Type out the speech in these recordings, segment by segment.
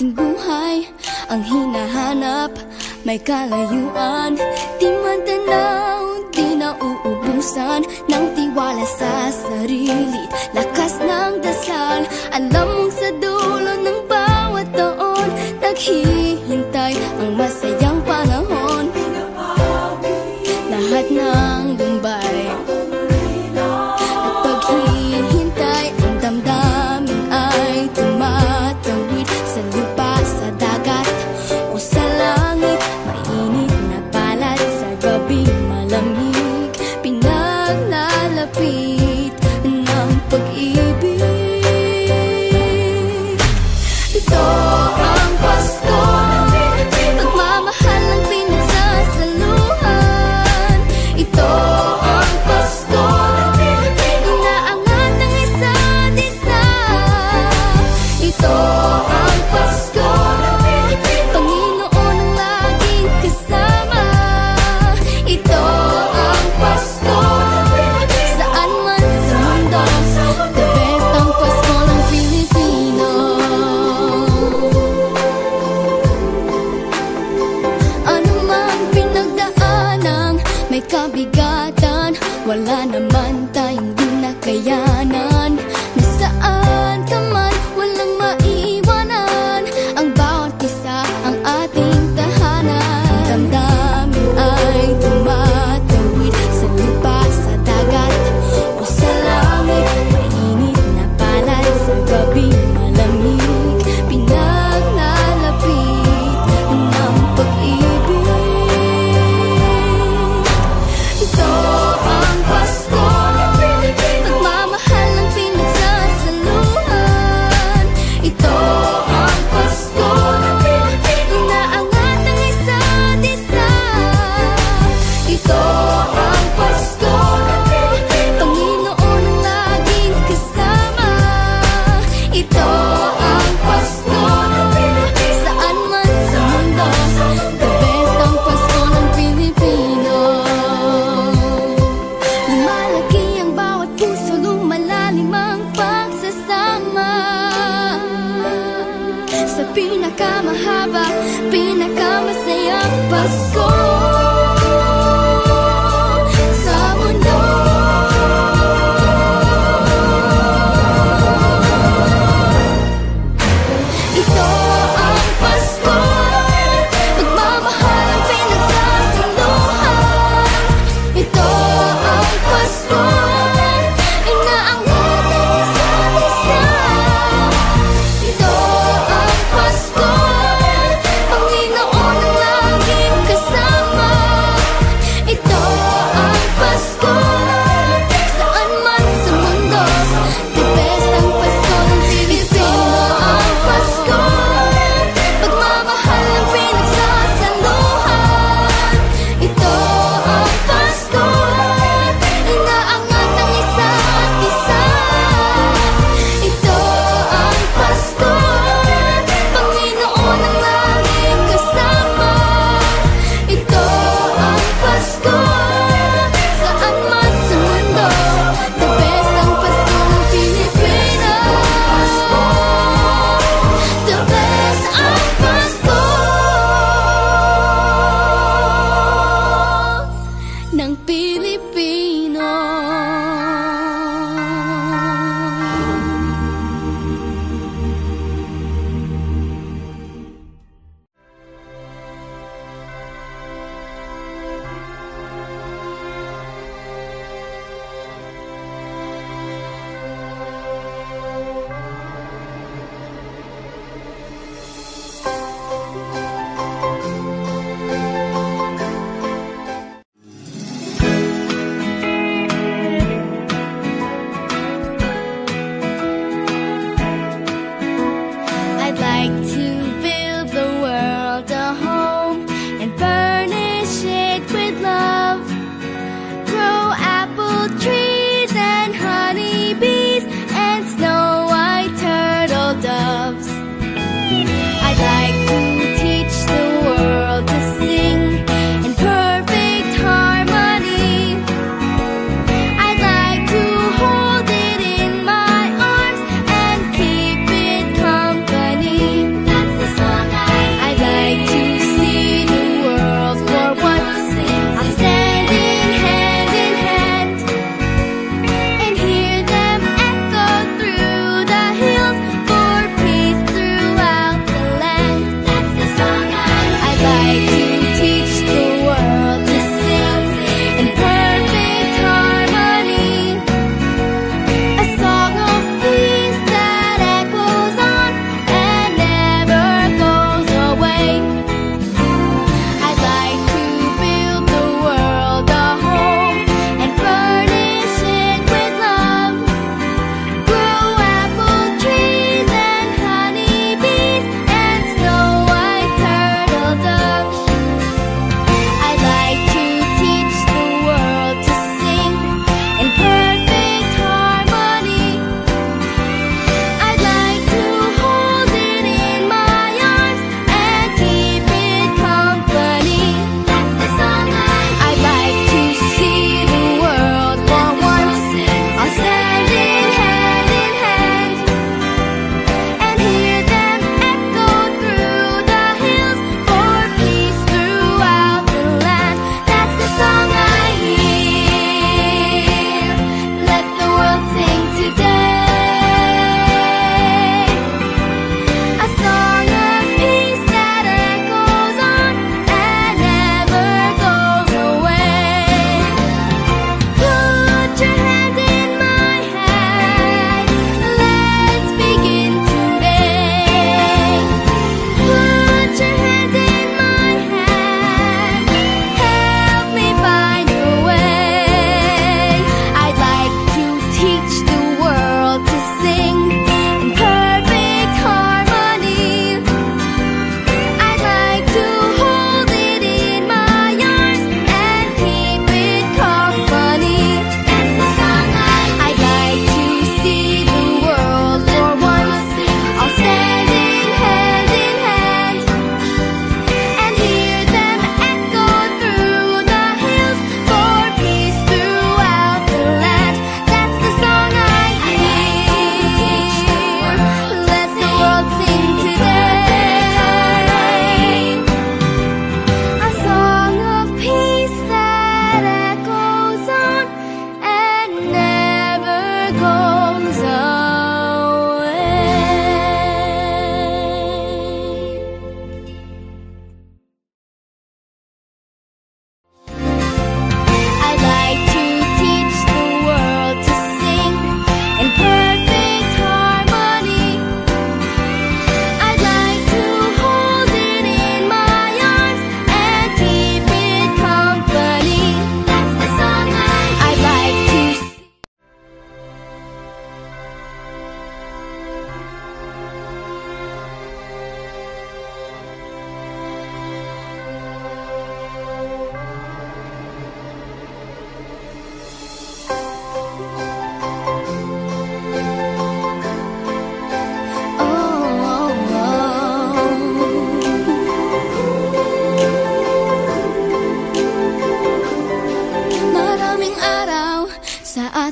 ating buhay ang hinahanap, may kalayuan, di man tanaw, di nauubusan ng tiwala sa sarili, lakas ng dasal. Alam mong sa dulo ng bawat taon, naghihintay ang masayang panahon. Lahat ng lumbay at paghihintay, ang damdamin ay tumatawid sa lupa, sa dagat o sa langit. Mainit na palad sa gabi, malamig, pinaglalapit ng pag-ibig. Ito ang Pasko, pagmamahal ang pinagsasaluhan. Ito ang Pasko, inaangat ng isa't isa. Ito ang Pasko, Panginoon ang laging kasama. Ito ang Pasko, saan man sa mundo, the best ang Pasko ng Pilipino. Ano mang pinagdaanang may kabigatan, wala naman tayong di nakayanan. Nasaan ka man, walang maiiwanan, ang bawat isa ang ating tahanan. Damdamin ay tumatawid sa lupa, sa dagat o sa langit. Mainit na palad sa gabi, malamig, pinaglalapit ng pag-ibig. Ito ang Pasko, pagmamahal ang pinagsasaluhan. Ito ang Pasko, inaangat ng isa't isa. Ito ang Pasko, Panginoon ang laging kasama. Ito ang Pasko, saan man sa mundo, the best ang Pasko ng Pilipino. Lumalaki ang bawat puso, lumalalim ang pagsasama. Sa pinakamahaba, pinakamasayang Pasko sa mundo. Ito ang Pasko, pagmamahal ang pinagsasaluhan. Ito ang Pasko, inaangat ng isa't isa. Ito ang Pasko, Panginoon ang laging kasama.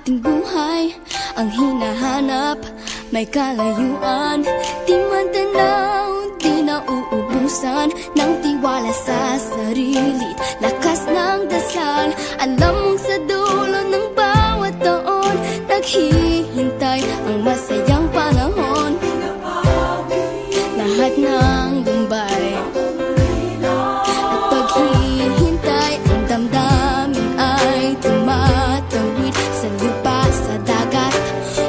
ating buhay ang hinahanap, may kalayuan, di man tanaw, di nauubusan ng tiwala sa sarili't lakas ng dasal. Alam mong sa dulo ng bawat taon naghihintay ang masayang panahon. Lahat ng lumbay at paghihintay, ang damdamin ay tumatawid sa lupa, sa dagat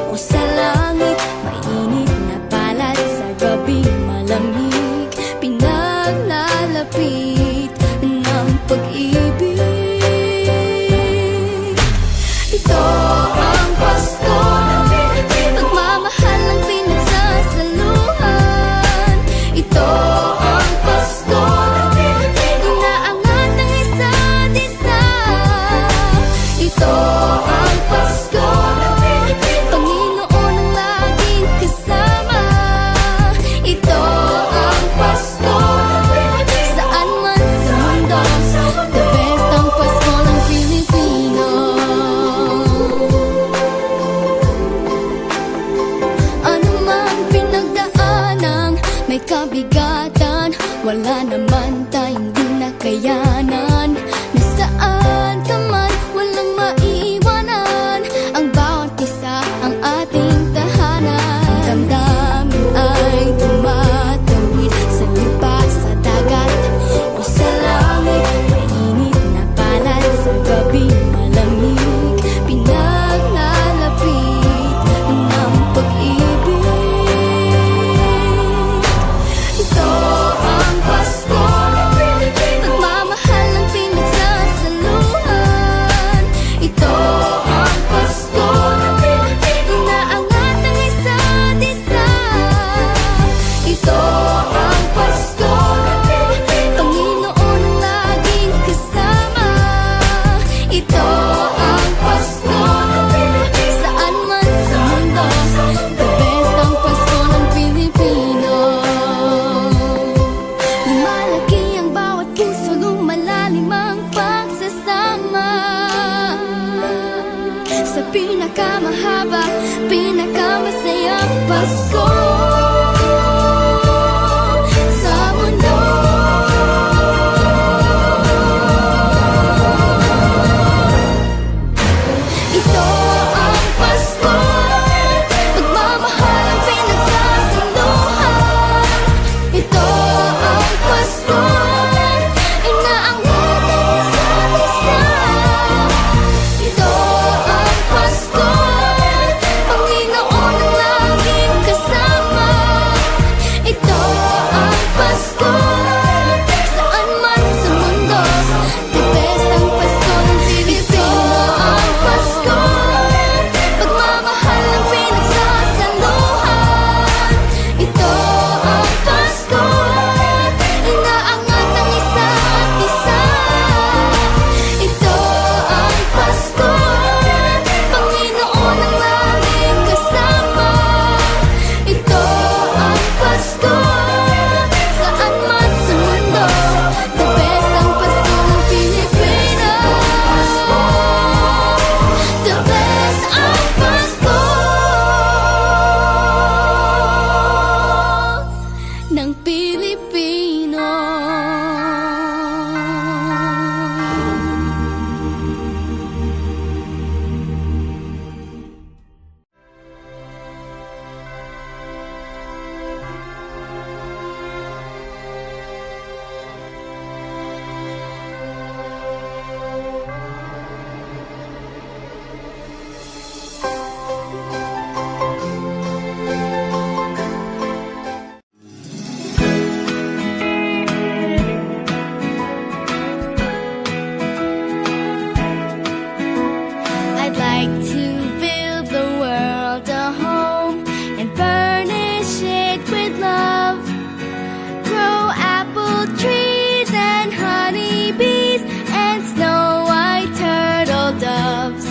o sa langit. Mainit na palad sa gabi, malamig, pinaglalapit ng pag-ibig. Ito ang Pasko, pagmamahal ang pinagsasaluhan. Ito ang Pasko, inaangat ang isa't isa. Ito ang Pasko, Panginoon ang laging kasama. Ito ang Pasko, saan man sa mundo, the best ang Pasko ng Pilipino. Ano mang pinagdaanang may kabigatan, wala naman tayong di nakayanan. Nasaan ka man, walang maiiwanan, ang bawat isa ang ating tahanan. Damdamin ay tumatawid sa lupa, sa dagat o sa langit. Mainit na palad sa gabi, malamig, pinaglalapit ng pag-ibig. Ito ang Pasko, pagmamahal ang pinagsasaluhan. Ito ang Pasko, inaangat ang isa't isa. Ito ang Pasko, Panginoon ang laging kasama. Ito ang Pasko, saan man sa mundo, the best ang Pasko ng Pilipino. Lumalaki ang bawat puso, lumalalim ang pagsasama sa pinakamahaba, pinakamasayang Pasko sa mundo. Ito ang Pasko, pagmamahal ang pinagsasaluhan. Ito ang Pasko, inaangat ang isa't isa. Ito ang Pasko, Panginoon ang laging kasama. Ito ang Pasko, saan man sa mundo, the best ang Pasko ng Pilipino. Ang Pasko, pagmamahal ang pinagsasaluhan. Ito ang Pasko, inaangat ang isa't isa. Ito ang Pasko, Panginoon ang laging kasama. Ito ang Pasko, saan man sa mundo, the best ang Pasko ng Pilipino. The best ang Pasko ng Pilipino. I'd like to build the world a home and furnish it with love. Grow apple trees and honey bees and snow white turtle doves.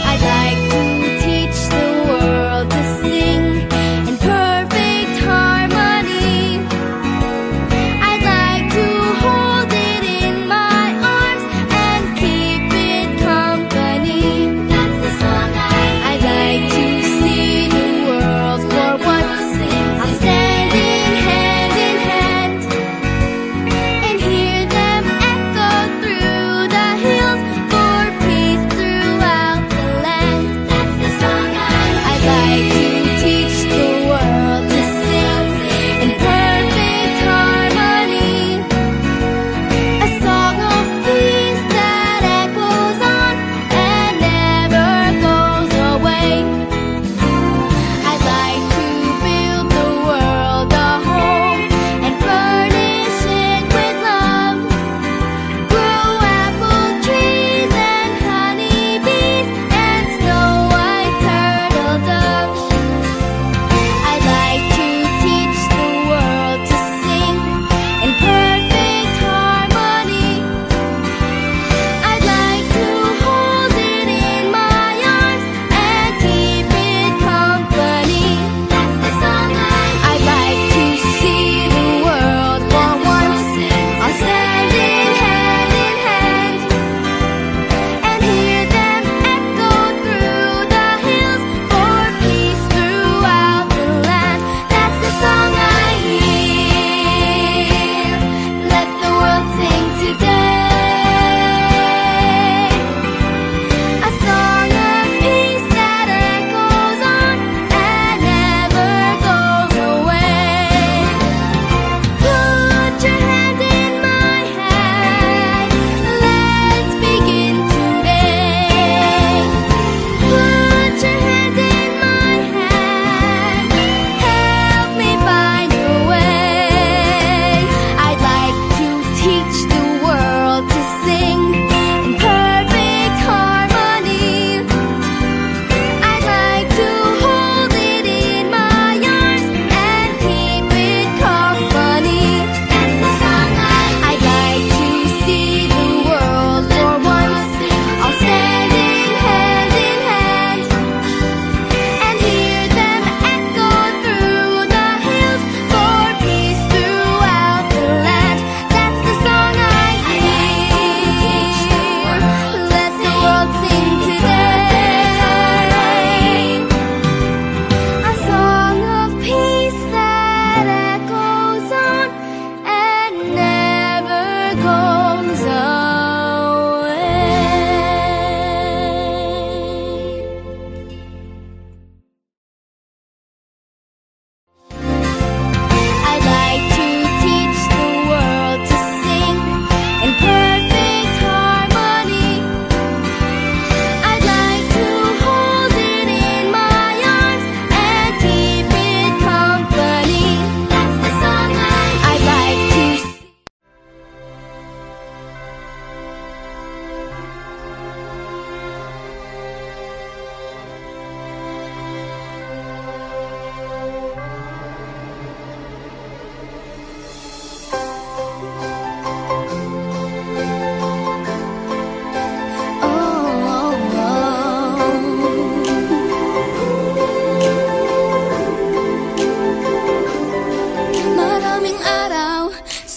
I'd like to teach the world to sing in perfect harmony. I'd like to hold it in my arms and keep it company. That's the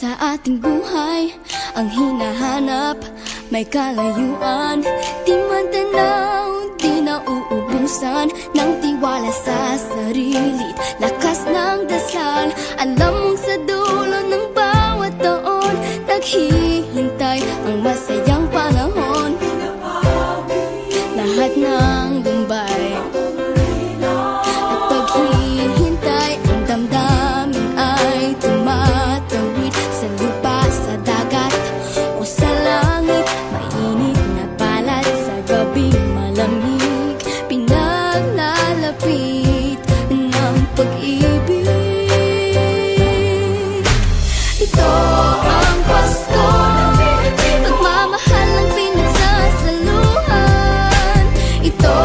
sa ating buhay ang hinahanap, may kalayuan. Di man tanaw, di nauubusan ng tiwala sa sarili, lakas ng dasal. Alam mong sa dulo ng bawat taon, naghihintay ang masayang panahon. Lahat ng lumbay at paghihintay, ang damdamin ay tumatawid sa lupa, sa dagat o sa langit. Mainit na palad sa gabing malamig, pinaglalapit ng pag-ibig. Ito ang Pasko, pagmamahal ang pinagsasaluhan. Ito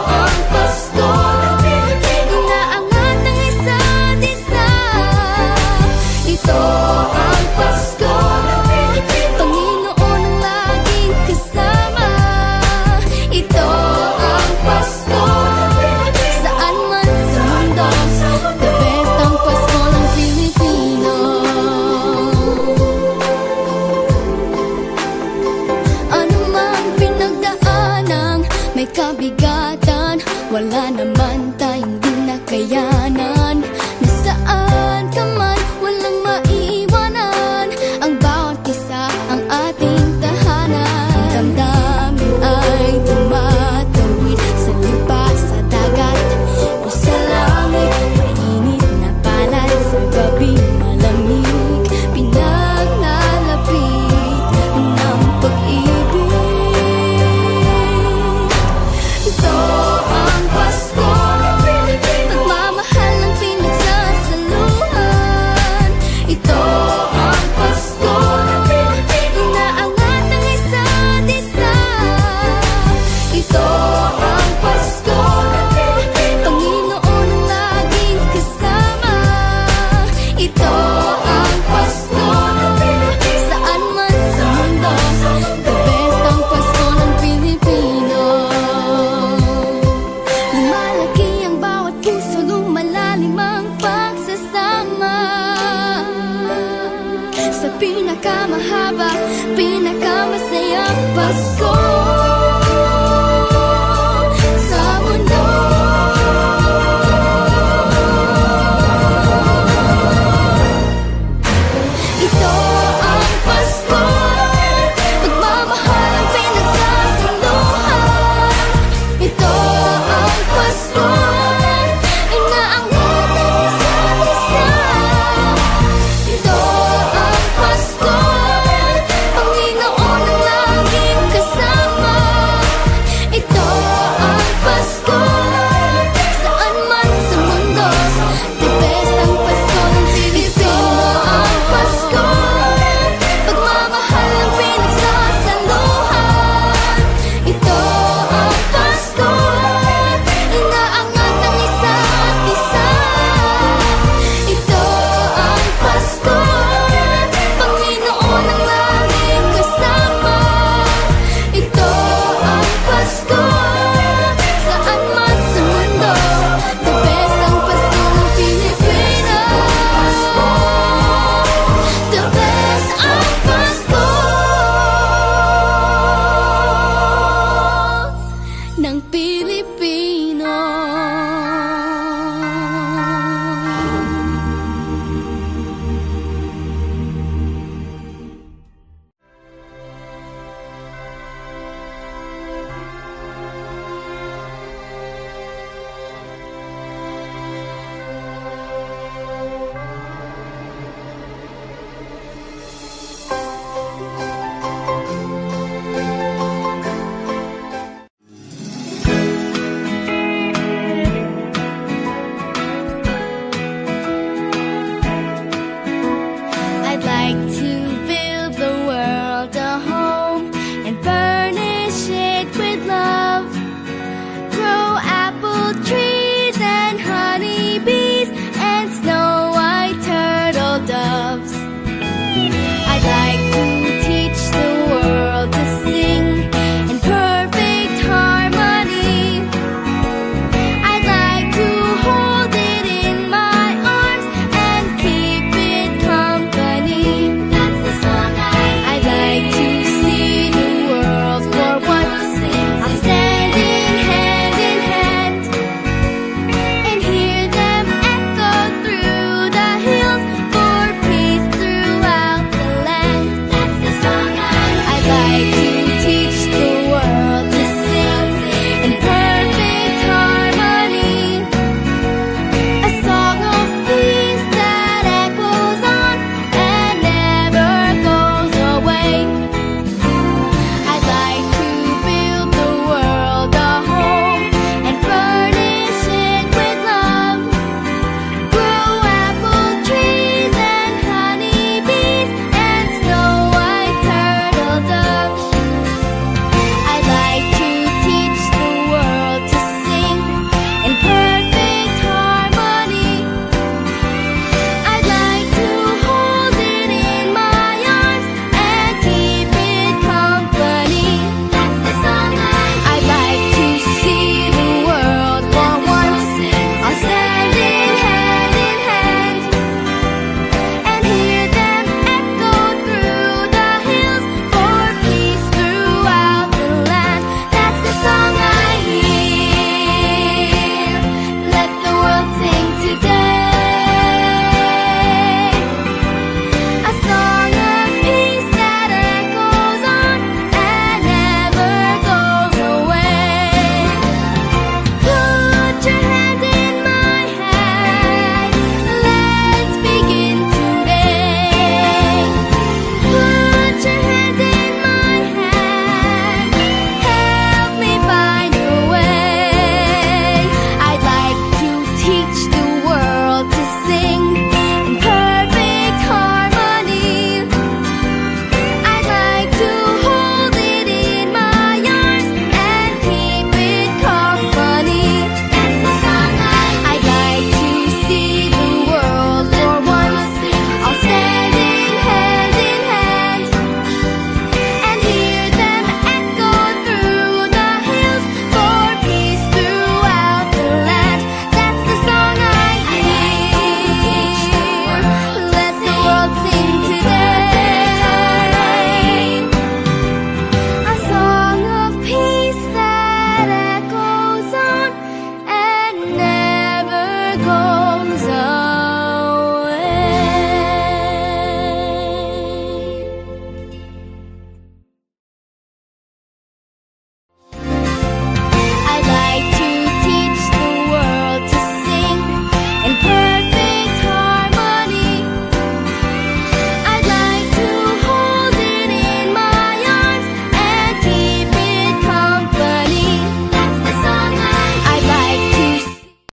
ang Pasko, inaangat ng isa't isa. Ito ang Pasko, Panginoon ang laging kasama. Ito ang Pasko, saan man sa mundo, the best ang Pasko ng Pilipino. Ano mang pinagdaanang may kabigatan, wala naman tayong di nakayanan. Nasaan ka man, walang maiiwanan, ang bawat isa ang ating tahanan. Damdamin ay tumatawid sa lupa, sa dagat o sa langit. Mainit na palad sa gabing malamig, pinaglalapit ng pag-ibig. Ito ang Pasko, pagmamahal ang pinagsasaluhan. Ito ang Pasko, inaangat ng isa't isa. Ito ang Pasko, Panginoon ang laging kasama. Ito ang Pasko, saan man sa mundo, the best ang Pasko ng Pilipino. Lumalaki ang bawat puso, lumalalim ang pagsasama sa pinakamahaba, pinakamasayang Pasko.